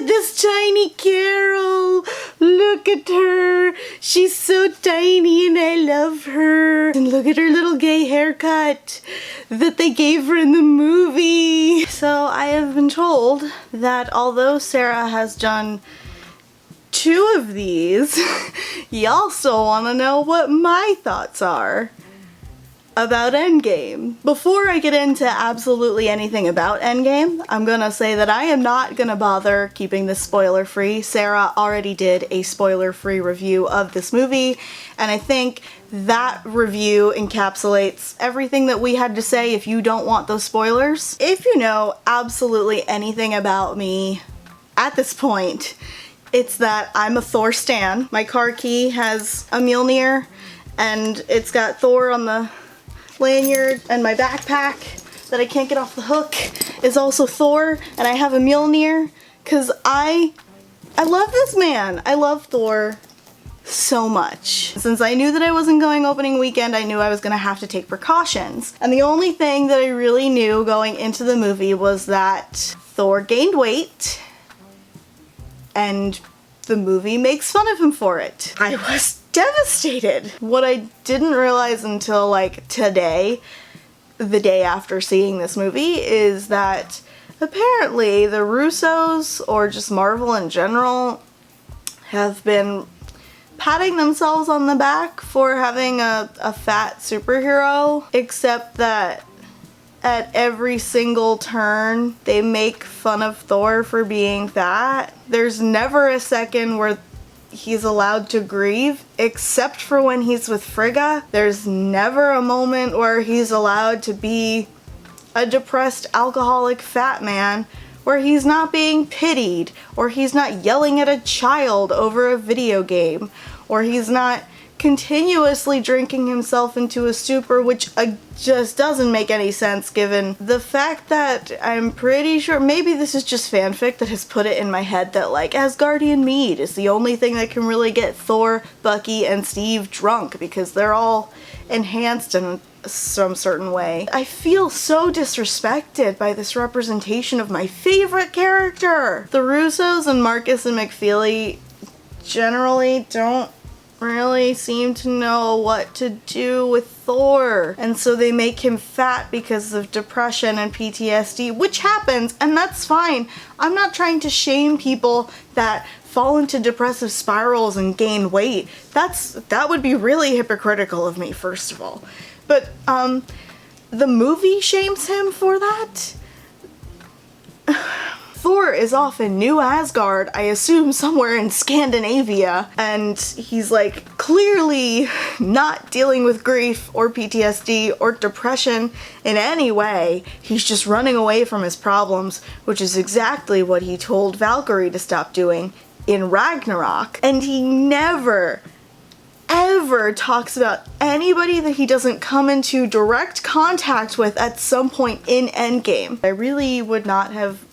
at this tiny Carol. Look at her. She's so tiny and I love her. And look at her little gay haircut that they gave her in the movie. So I have been told that although Sarah has done 2 of these, you also want to know what my thoughts are about Endgame. Before I get into absolutely anything about Endgame, I'm gonna say that I am not gonna bother keeping this spoiler free. Sarah already did a spoiler free review of this movie, and I think that review encapsulates everything that we had to say if you don't want those spoilers. If you know absolutely anything about me at this point, it's that I'm a Thor stan. My car key has a Mjolnir, and it's got Thor on the lanyard, and my backpack that I can't get off the hook is also Thor, and I have a Mjolnir because I love this man. I love Thor so much. Since I knew that I wasn't going opening weekend, I knew I was gonna have to take precautions. And the only thing that I really knew going into the movie was that Thor gained weight, and the movie makes fun of him for it. I was devastated. What I didn't realize until like today, the day after seeing this movie, is that apparently the Russos, or just Marvel in general, have been patting themselves on the back for having a fat superhero, except that at every single turn they make fun of Thor for being fat. There's never a second where he's allowed to grieve, except for when he's with Frigga. There's never a moment where he's allowed to be a depressed alcoholic fat man where he's not being pitied, or he's not yelling at a child over a video game, or he's not continuously drinking himself into a stupor, which just doesn't make any sense given the fact that I'm pretty sure, maybe this is just fanfic that has put it in my head that like Asgardian mead is the only thing that can really get Thor, Bucky, and Steve drunk because they're all enhanced in some certain way. I feel so disrespected by this representation of my favorite character. The Russos and Marcus and McFeely generally don't really seem to know what to do with Thor, and so they make him fat because of depression and PTSD, which happens, and that's fine. I'm not trying to shame people that fall into depressive spirals and gain weight. That would be really hypocritical of me, first of all. But the movie shames him for that. Thor is off in New Asgard, I assume somewhere in Scandinavia, and he's like clearly not dealing with grief or PTSD or depression in any way. He's just running away from his problems, which is exactly what he told Valkyrie to stop doing in Ragnarok. And he never, ever talks about anybody that he doesn't come into direct contact with at some point in Endgame. I really would not have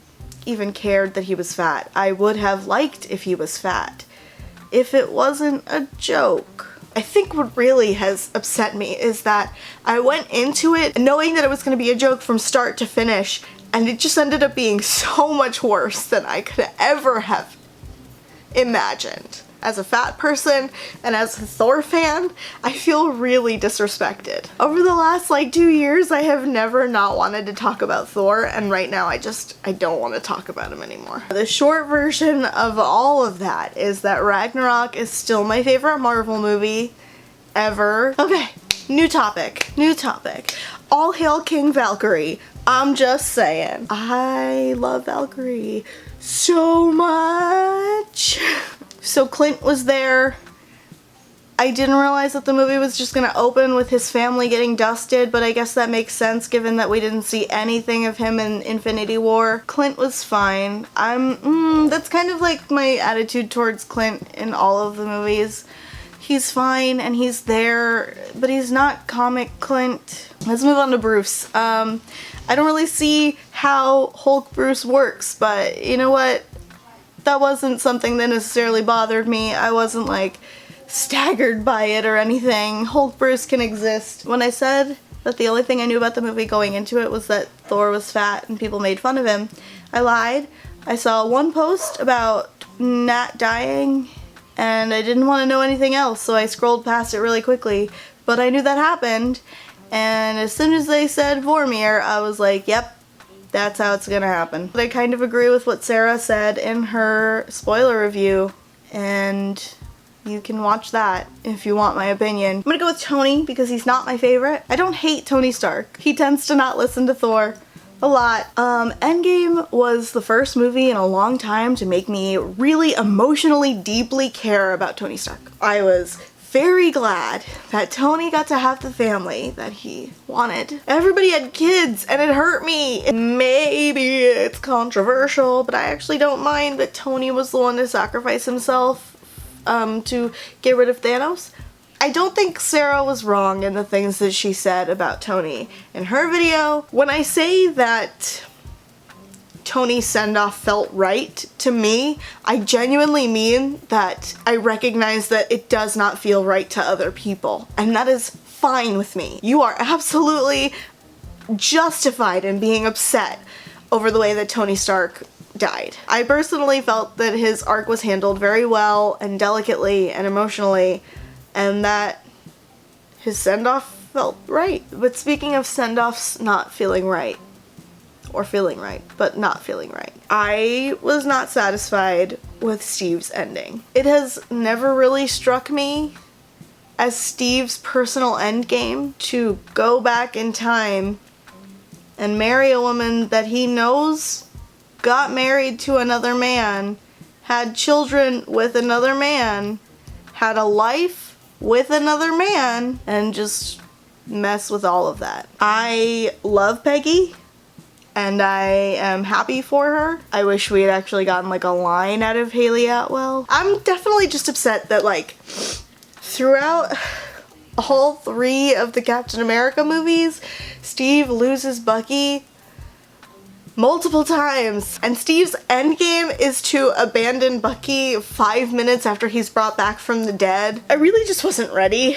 even cared that he was fat. I would have liked if he was fat, if it wasn't a joke. I think what really has upset me is that I went into it knowing that it was going to be a joke from start to finish, and it just ended up being so much worse than I could ever have imagined. As a fat person and as a Thor fan, I feel really disrespected. Over the last like 2 years, I have never not wanted to talk about Thor, and right now I don't want to talk about him anymore. The short version of all of that is that Ragnarok is still my favorite Marvel movie ever. Okay, new topic. All hail King Valkyrie. I'm just saying. I love Valkyrie so much. So Clint was there. I didn't realize that the movie was just gonna open with his family getting dusted, but I guess that makes sense given that we didn't see anything of him in Infinity War. Clint was fine. That's kind of like my attitude towards Clint in all of the movies. He's fine and he's there, but he's not comic Clint. Let's move on to Bruce. I don't really see how Hulk Bruce works, but you know what? That wasn't something that necessarily bothered me. I wasn't like staggered by it or anything. Hulk Bruce can exist. When I said that the only thing I knew about the movie going into it was that Thor was fat and people made fun of him, I lied. I saw one post about Nat dying and I didn't want to know anything else, so I scrolled past it really quickly. But I knew that happened, and as soon as they said Vormir, I was like, yep, that's how it's gonna happen. But I kind of agree with what Sarah said in her spoiler review, and you can watch that if you want my opinion. I'm gonna go with Tony because he's not my favorite. I don't hate Tony Stark. He tends to not listen to Thor a lot. Endgame was the first movie in a long time to make me really emotionally deeply care about Tony Stark. I was very glad that Tony got to have the family that he wanted. Everybody had kids and it hurt me. Maybe it's controversial, but I actually don't mind that Tony was the one to sacrifice himself to get rid of Thanos. I don't think Sarah was wrong in the things that she said about Tony in her video. When I say that Tony's send-off felt right to me, I genuinely mean that I recognize that it does not feel right to other people, and that is fine with me. You are absolutely justified in being upset over the way that Tony Stark died. I personally felt that his arc was handled very well and delicately and emotionally, and that his send-off felt right. But speaking of send-offs not feeling right, or feeling right, but not feeling right, I was not satisfied with Steve's ending. It has never really struck me as Steve's personal endgame to go back in time and marry a woman that he knows got married to another man, had children with another man, had a life with another man, and just mess with all of that. I love Peggy, and I am happy for her. I wish we had actually gotten like a line out of Haley Atwell. I'm definitely just upset that like throughout all 3 of the Captain America movies, Steve loses Bucky multiple times, and Steve's endgame is to abandon Bucky 5 minutes after he's brought back from the dead. I really just wasn't ready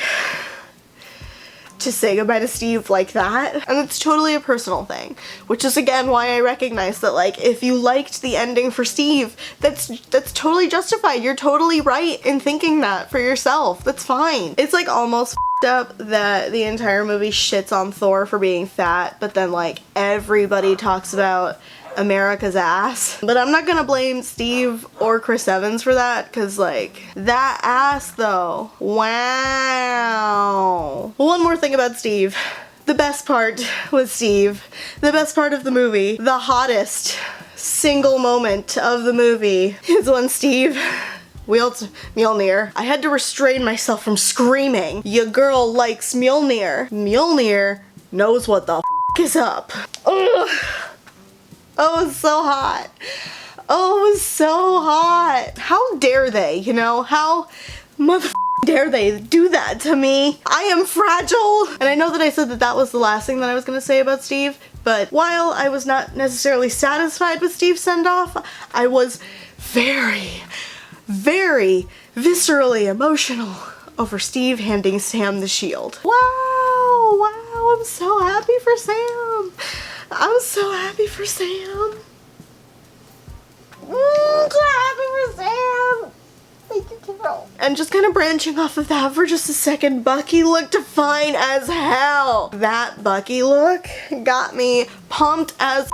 to say goodbye to Steve like that, and it's totally a personal thing, which is again why I recognize that like if you liked the ending for Steve, that's totally justified. You're totally right in thinking that for yourself. That's fine. It's like almost up that the entire movie shits on Thor for being fat, but then like everybody talks about America's ass. But I'm not gonna blame Steve or Chris Evans for that, because like that ass though, wow. One more thing about Steve. The best part with Steve, the best part of the movie, the hottest single moment of the movie is when Steve wields Mjolnir. I had to restrain myself from screaming. Your girl likes Mjolnir. Mjolnir knows what the f is up. Ugh. Oh, it was so hot. Oh, it was so hot. How dare they, you know? How dare they do that to me? I am fragile. And I know that I said that that was the last thing that I was gonna say about Steve, but while I was not necessarily satisfied with Steve's send-off, I was very, very viscerally emotional over Steve handing Sam the shield. Wow, wow, I'm so happy for Sam. I'm so happy for Sam. So happy for Sam. Thank you, Carol. And just kind of branching off of that for just a second, Bucky looked fine as hell. That Bucky look got me pumped as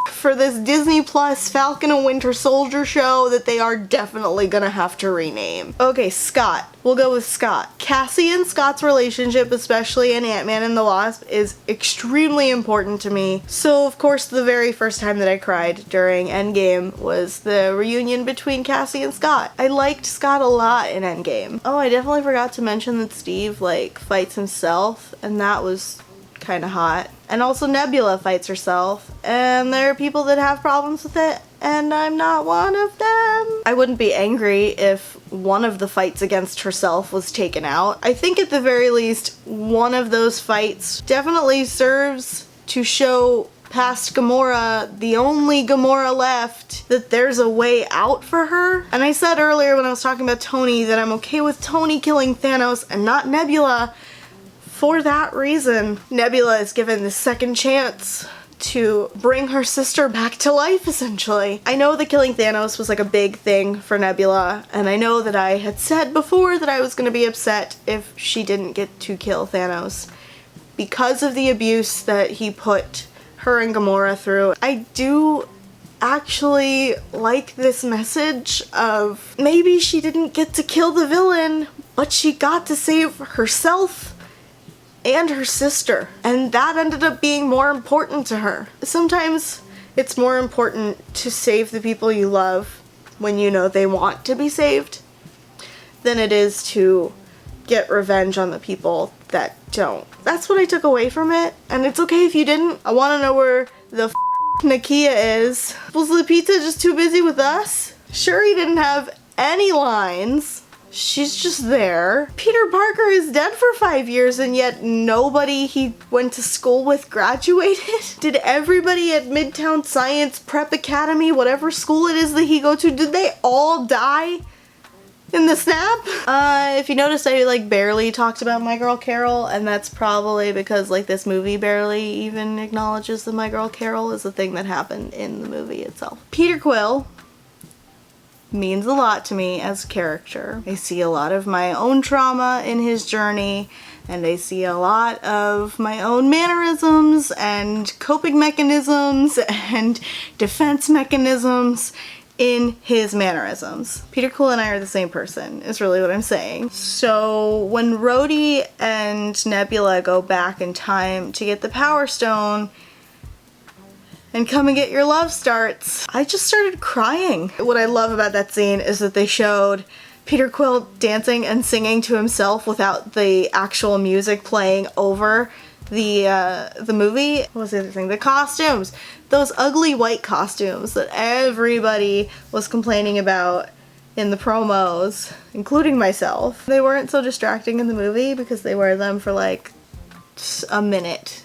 for this Disney Plus Falcon and Winter Soldier show that they are definitely gonna have to rename. Okay, Scott. We'll go with Scott. Cassie and Scott's relationship, especially in Ant-Man and the Wasp, is extremely important to me. So, of course, the very first time that I cried during Endgame was the reunion between Cassie and Scott. I liked Scott a lot in Endgame. Oh, I definitely forgot to mention that Steve, like, fights himself, and that was kind of hot. And also Nebula fights herself, and there are people that have problems with it, and I'm not one of them. I wouldn't be angry if one of the fights against herself was taken out. I think at the very least, one of those fights definitely serves to show past Gamora, the only Gamora left, that there's a way out for her. And I said earlier when I was talking about Tony that I'm okay with Tony killing Thanos and not Nebula. For that reason, Nebula is given the second chance to bring her sister back to life, essentially. I know that killing Thanos was like a big thing for Nebula, and I know that I had said before that I was gonna be upset if she didn't get to kill Thanos because of the abuse that he put her and Gamora through. I do actually like this message of maybe she didn't get to kill the villain, but she got to save herself and her sister, and that ended up being more important to her. Sometimes it's more important to save the people you love when you know they want to be saved than it is to get revenge on the people that don't. That's what I took away from it, and it's okay if you didn't. I want to know where the Nakia is. Was Lupita just too busy with us? Shuri didn't have any lines. She's just there. Peter Parker is dead for 5 years, and yet nobody he went to school with graduated? Did everybody at Midtown Science Prep Academy, whatever school it is that he go to, did they all die in the snap? If you noticed, I like barely talked about My Girl Carol, and that's probably because like this movie barely even acknowledges that My Girl Carol is a thing that happened in the movie itself. Peter Quill means a lot to me as a character. I see a lot of my own trauma in his journey, and I see a lot of my own mannerisms and coping mechanisms and defense mechanisms in his mannerisms. Peter Quill and I are the same person, is really what I'm saying. So when Rhodey and Nebula go back in time to get the Power Stone and Come and Get Your Love starts, I just started crying. What I love about that scene is that they showed Peter Quill dancing and singing to himself without the actual music playing over the movie. What was the other thing? The costumes. Those ugly white costumes that everybody was complaining about in the promos, including myself. They weren't so distracting in the movie because they wear them for like a minute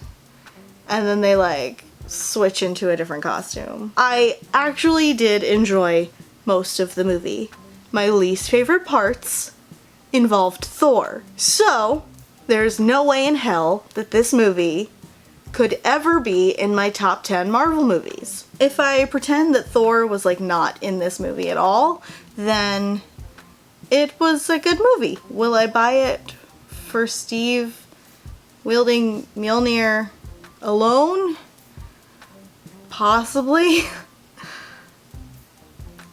and then they like switch into a different costume. I actually did enjoy most of the movie. My least favorite parts involved Thor. So there's no way in hell that this movie could ever be in my top 10 Marvel movies. If I pretend that Thor was like not in this movie at all, then it was a good movie. Will I buy it for Steve wielding Mjolnir alone? Possibly.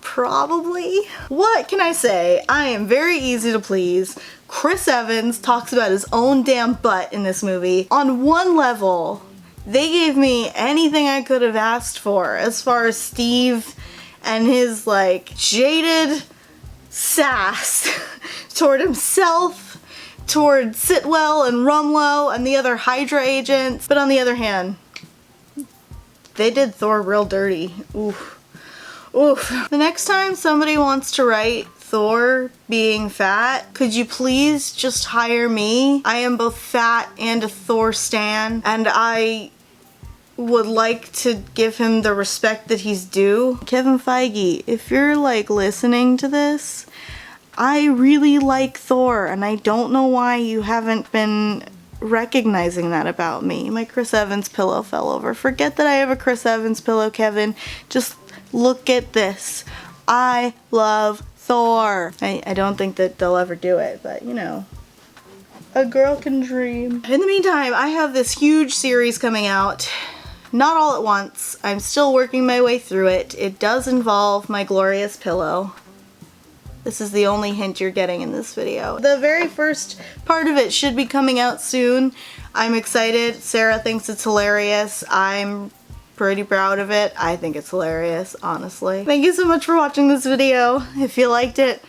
Probably. What can I say? I am very easy to please. Chris Evans talks about his own damn butt in this movie. On one level, they gave me anything I could have asked for as far as Steve and his like jaded sass toward himself, toward Sitwell and Rumlow and the other Hydra agents. But on the other hand, they did Thor real dirty. Oof. Oof. The next time somebody wants to write Thor being fat, could you please just hire me? I am both fat and a Thor stan, and I would like to give him the respect that he's due. Kevin Feige, if you're like listening to this, I really like Thor, and I don't know why you haven't been recognizing that about me. My Chris Evans pillow fell over. Forget that I have a Chris Evans pillow, Kevin. Just look at this. I love Thor. I don't think that they'll ever do it, but you know, a girl can dream. In the meantime, I have this huge series coming out. Not all at once. I'm still working my way through it. It does involve my glorious pillow. This is the only hint you're getting in this video. The very first part of it should be coming out soon. I'm excited. Sarah thinks it's hilarious. I'm pretty proud of it. I think it's hilarious, honestly. Thank you so much for watching this video. If you liked it,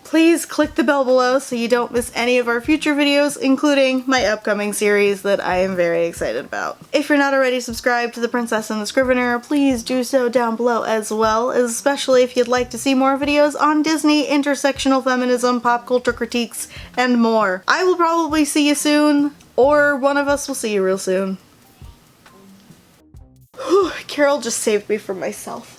please click the bell below so you don't miss any of our future videos, including my upcoming series that I am very excited about. If you're not already subscribed to The Princess and the Scrivener, please do so down below as well, especially if you'd like to see more videos on Disney, intersectional feminism, pop culture critiques, and more. I will probably see you soon, or one of us will see you real soon. Whew, Carol just saved me from myself.